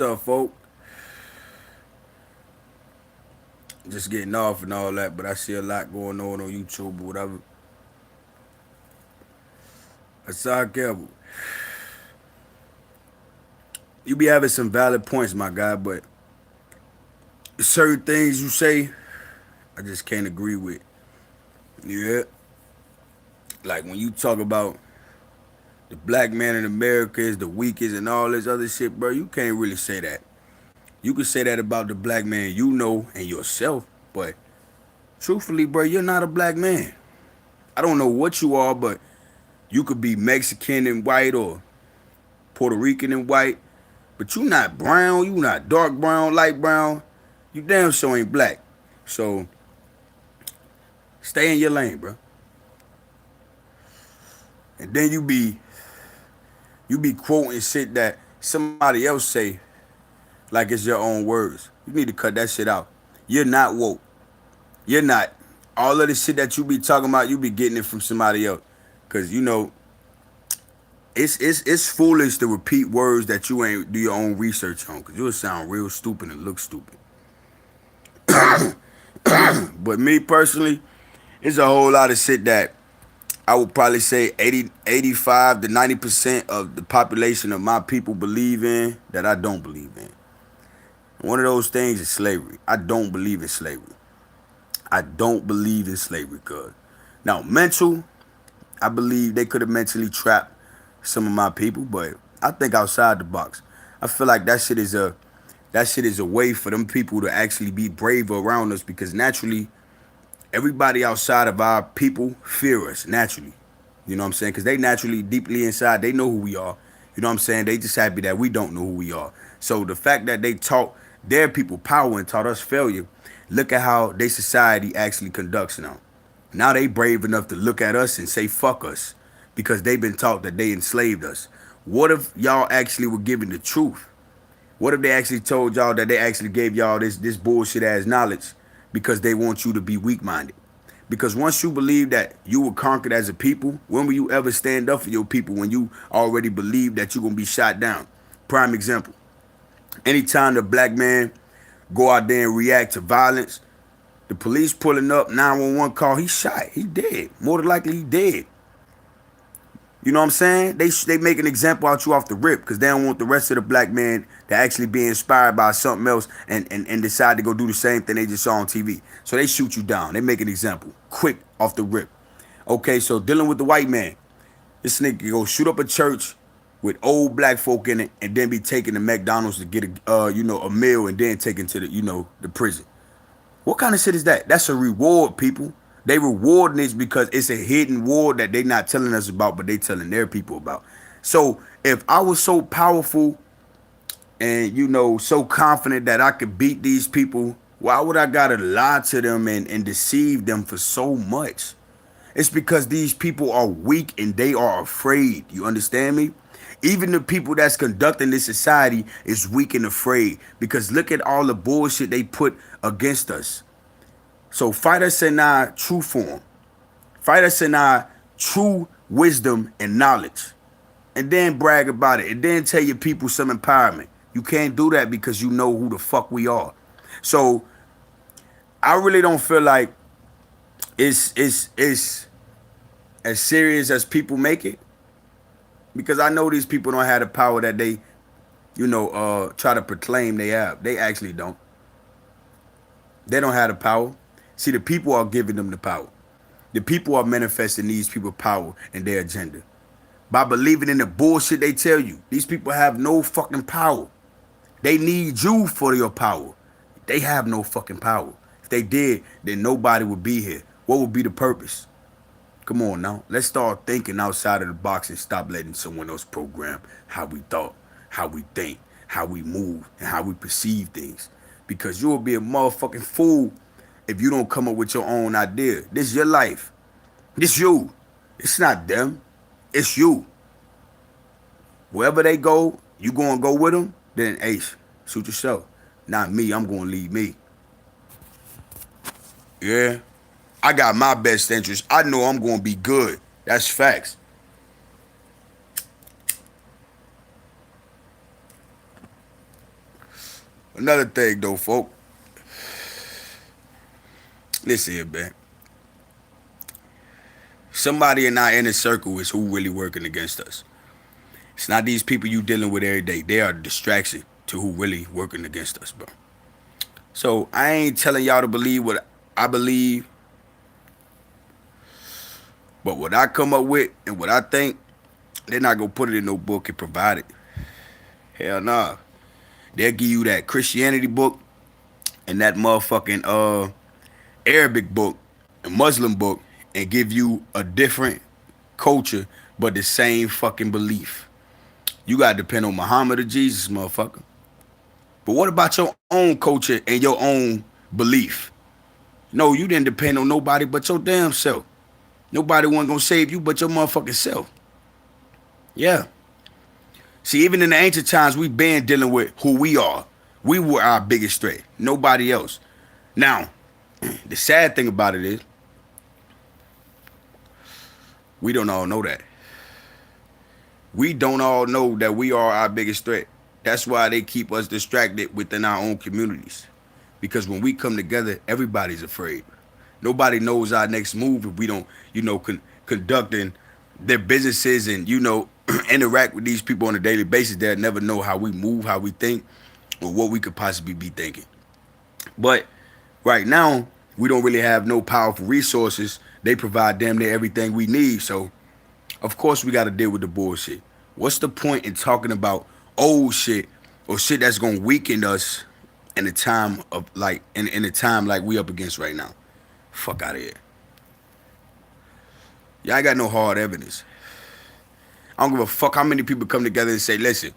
What's up, folk? Just getting off and all that, but I see a lot going on YouTube or whatever. Aside Campbell, you be having some valid points, my guy, but certain things you say, I just can't agree with. Yeah, like when you talk about the black man in America is the weakest and all this other shit, bro, you can't really say that. You can say that about the black man you know and yourself, but truthfully, bro, you're not a black man. I don't know what you are, but you could be Mexican and white or Puerto Rican and white, but you not brown, you not dark brown, light brown. You damn sure ain't black. So stay in your lane, bro. And then you be quoting shit that somebody else say like it's your own words. You need to cut that shit out. You're not woke. You're not. All of the shit that you be talking about, you be getting it from somebody else. Cause you know, it's foolish to repeat words that you ain't do your own research on. Cause you'll sound real stupid and look stupid. But me personally, it's a whole lot of shit that I would probably say 80, 85 to 90% of the population of my people believe in that I don't believe in. One of those things is slavery. I don't believe in slavery. I don't believe in slavery, cuz. Now, mental, I believe they could have mentally trapped some of my people, but I think outside the box. I feel like that shit is a way for them people to actually be braver around us because naturally everybody outside of our people fear us naturally. You know what I'm saying? Because they naturally, deeply inside, they know who we are. You know what I'm saying? They just happy that we don't know who we are. So the fact that they taught their people power and taught us failure, look at how their society actually conducts now. Now they brave enough to look at us and say fuck us because they've been taught that they enslaved us. What if y'all actually were given the truth? What if they actually told y'all that they actually gave y'all this bullshit ass knowledge because they want you to be weak minded? Because once you believe that you were conquered as a people, when will you ever stand up for your people when you already believe that you're gonna be shot down? Prime example. Anytime the black man go out there and react to violence, the police pulling up, 911 call, he shot, he dead. More than likely he dead. You know what I'm saying? They make an example out you off the rip because they don't want the rest of the black man to actually be inspired by something else and decide to go do the same thing they just saw on TV. So they shoot you down. They make an example quick off the rip. Okay, so dealing with the white man, this nigga go shoot up a church with old black folk in it and then be taken to McDonald's to get a meal and then taken to the prison. What kind of shit is that? That's a reward, people. They rewarding this because it's a hidden war that they not telling us about, but they telling their people about. So if I was so powerful and so confident that I could beat these people, why would I gotta lie to them and deceive them for so much? It's because these people are weak and they are afraid. You understand me? Even the people that's conducting this society is weak and afraid because look at all the bullshit they put against us. So fight us in our true form. Fight us in our true wisdom and knowledge. And then brag about it. And then tell your people some empowerment. You can't do that because you know who the fuck we are. So I really don't feel like it's as serious as people make it. Because I know these people don't have the power that they, try to proclaim they have. They actually don't. They don't have the power. See, the people are giving them the power. The people are manifesting these people power and their agenda. By believing in the bullshit they tell you. These people have no fucking power. They need you for your power. They have no fucking power. If they did, then nobody would be here. What would be the purpose? Come on now. Let's start thinking outside of the box and stop letting someone else program how we thought, how we think, how we move, and how we perceive things. Because you'll be a motherfucking fool if you don't come up with your own idea. This is your life. This you. It's not them. It's you. Wherever they go, you gonna go with them, then ace, suit yourself. Not me, I'm gonna lead me. Yeah. I got my best interest. I know I'm gonna be good. That's facts. Another thing though, folk. Listen here, man. Somebody in our inner circle is who really working against us. It's not these people you dealing with every day. They are a distraction to who really working against us, bro. So I ain't telling y'all to believe what I believe, but what I come up with and what I think, they're not gonna put it in no book and provide it. Hell nah. They'll give you that Christianity book and that motherfucking Arabic book and Muslim book and give you a different culture but the same fucking belief. You gotta depend on Muhammad or Jesus, motherfucker. But what about your own culture and your own belief? No, you didn't depend on nobody but your damn self. Nobody wasn't gonna save you but your motherfucking self. Yeah. See, even in the ancient times, we been dealing with who we are. We were our biggest threat. Nobody else. Now, the sad thing about it is, we don't all know that. We don't all know that we are our biggest threat. That's why they keep us distracted within our own communities. Because when we come together, everybody's afraid. Nobody knows our next move if we don't, conducting their businesses and, interact with these people on a daily basis. They'll never know how we move, how we think, or what we could possibly be thinking. But right now, we don't really have no powerful resources. They provide damn near everything we need. So, of course, we got to deal with the bullshit. What's the point in talking about old shit or shit that's going to weaken us in a time of in a time like we up against right now? Fuck out of here. Y'all ain't got no hard evidence. I don't give a fuck how many people come together and say, listen,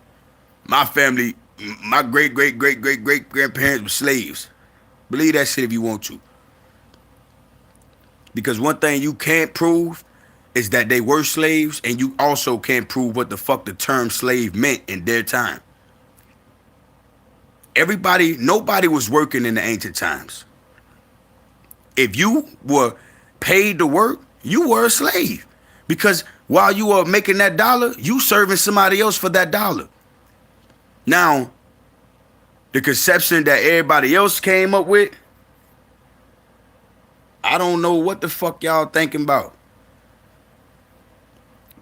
my family, my great-great-great-great-great-grandparents were slaves. Believe that shit if you want to. Because one thing you can't prove is that they were slaves, and you also can't prove what the fuck the term slave meant in their time. Nobody was working in the ancient times. If you were paid to work, you were a slave. Because while you were making that dollar, you serving somebody else for that dollar. Now, the conception that everybody else came up with, I don't know what the fuck y'all thinking about.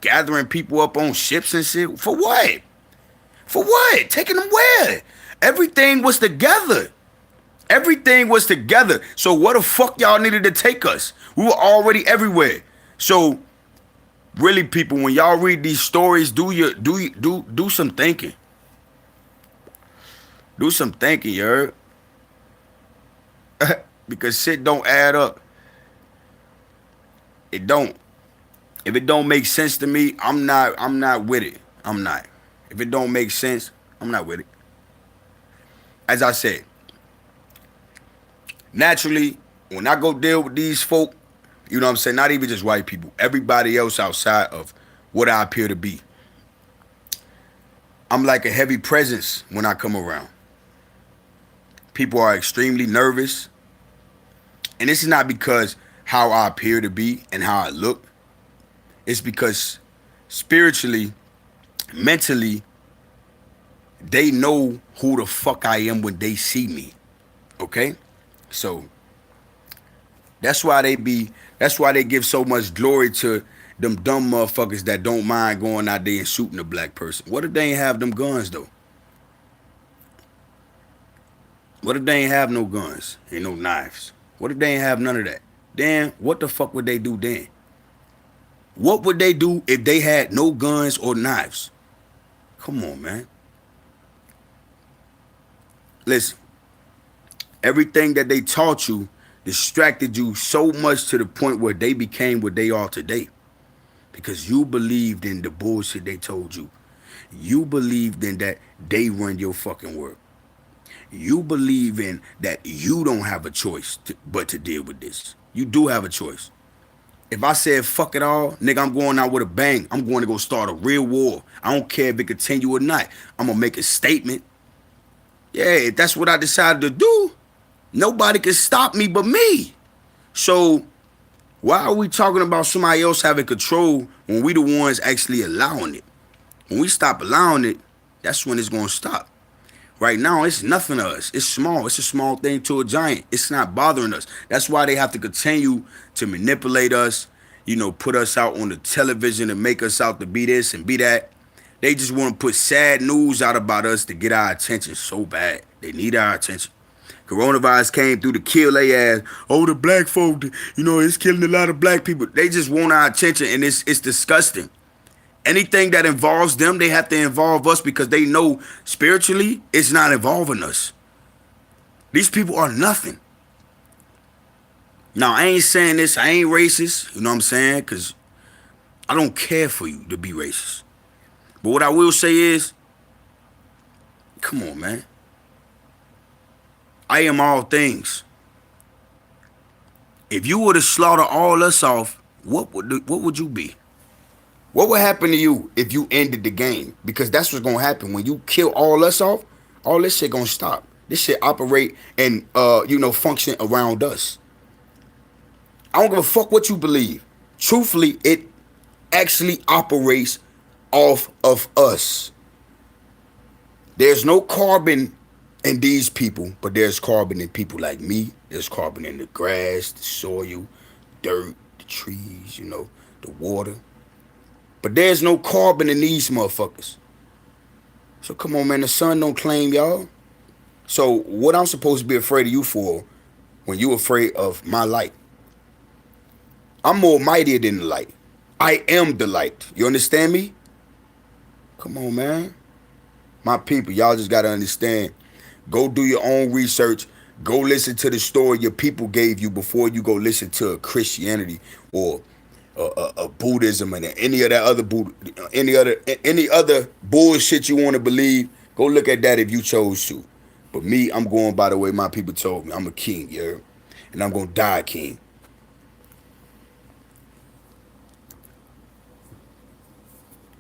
Gathering people up on ships and shit. For what? For what? Taking them where? Everything was together. Everything was together. So what the fuck y'all needed to take us? We were already everywhere. So really, people, when y'all read these stories, do some thinking. Do some thinking, you heard? Because shit don't add up. It don't. If it don't make sense to me, I'm not with it. I'm not. If it don't make sense, I'm not with it. As I said, naturally, when I go deal with these folk, you know what I'm saying? Not even just white people. Everybody else outside of what I appear to be. I'm like a heavy presence when I come around. People are extremely nervous. And this is not because how I appear to be and how I look. It's because spiritually, mentally, they know who the fuck I am when they see me. Okay? So that's why they give so much glory to them dumb motherfuckers that don't mind going out there and shooting a black person. What if they ain't have them guns though? What if they ain't have no guns? Ain't no knives. What if they ain't have none of that? Then what the fuck would they do then? What would they do if they had no guns or knives? Come on, man. Listen, everything that they taught you distracted you so much to the point where they became what they are today. Because you believed in the bullshit they told you. You believed in that they run your fucking world. You believe in that you don't have a choice but to deal with this. You do have a choice. If I said fuck it all, nigga, I'm going out with a bang. I'm going to go start a real war. I don't care if it continue or not. I'm going to make a statement. Yeah, if that's what I decided to do, nobody can stop me but me. So why are we talking about somebody else having control when we the ones actually allowing it? When we stop allowing it, that's when it's going to stop. Right now, it's nothing to us. It's small. It's a small thing to a giant. It's not bothering us. That's why they have to continue to manipulate us, put us out on the television and make us out to be this and be that. They just want to put sad news out about us to get our attention so bad. They need our attention. Coronavirus came through to kill their ass. Oh, the black folk, it's killing a lot of black people. They just want our attention, and it's disgusting. Anything that involves them, they have to involve us because they know spiritually it's not involving us. These people are nothing. Now, I ain't saying this, I ain't racist, you know what I'm saying? Because I don't care for you to be racist. But what I will say is, come on, man. I am all things. If you were to slaughter all us off, what would you be? What would happen to you if you ended the game? Because that's what's gonna happen. When you kill all us off, all this shit gonna stop. This shit operate and function around us. I don't give a fuck what you believe. Truthfully, it actually operates off of us. There's no carbon in these people, but there's carbon in people like me. There's carbon in the grass, the soil, dirt, the trees, the water. But there's no carbon in these motherfuckers. So come on, man, the sun don't claim y'all. So what I'm supposed to be afraid of you for when you afraid of my light? I'm more mightier than the light. I am the light. You understand me? Come on, man. My people, y'all just got to understand. Go do your own research. Go listen to the story your people gave you before you go listen to Christianity or Buddhism and any of that other any other bullshit you want to believe. Go look at that if you chose to. But me, I'm going by the way my people told me. I'm a king, yeah, and I'm gonna die king.